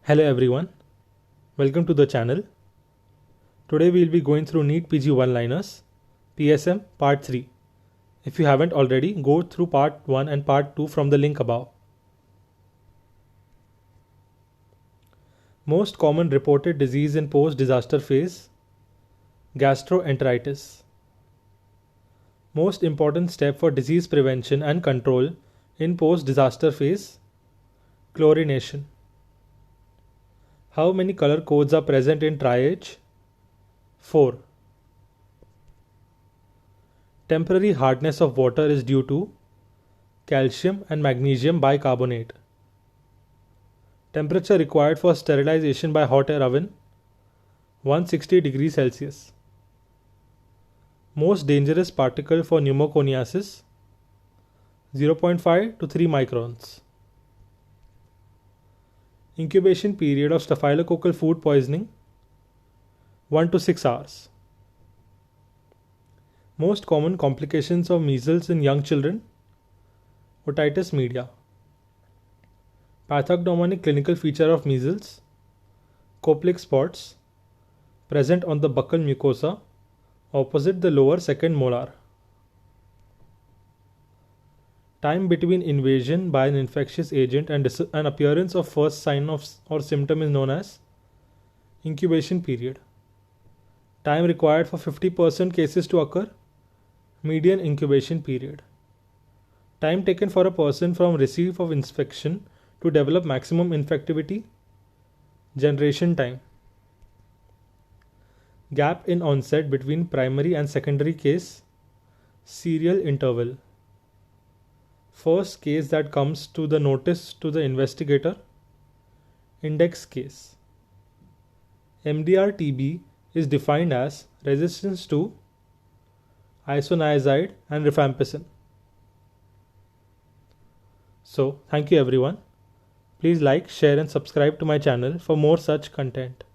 Hello everyone, welcome to the channel. Today we will be going through NEET PG one-liners, PSM Part 3. If you haven't already, go through Part 1 and Part 2 from the link above. Most common reported disease in post-disaster phase, gastroenteritis. Most important step for disease prevention and control in post-disaster phase, chlorination. How many color codes are present in triage? 4. Temporary hardness of water is due to calcium and magnesium bicarbonate. Temperature required for sterilization by hot air oven 160 degrees Celsius. Most dangerous particle for pneumoconiasis 0.5 to 3 microns. Incubation period of staphylococcal food poisoning 1 to 6 hours. Most common complications of measles in young children, otitis media. Pathognomonic clinical feature of measles, Koplik spots, present on the buccal mucosa opposite the lower second molar. Time between invasion by an infectious agent and appearance of first sign of or symptom is known as incubation period. Time required for 50% cases to occur, median incubation period. Time taken for a person from receipt of infection to develop maximum infectivity, generation time. Gap in onset between primary and secondary case, serial interval. First case that comes to the notice to the investigator, index case. MDR-TB is defined as resistance to isoniazid and rifampicin. So, thank you everyone. Please like, share and subscribe to my channel for more such content.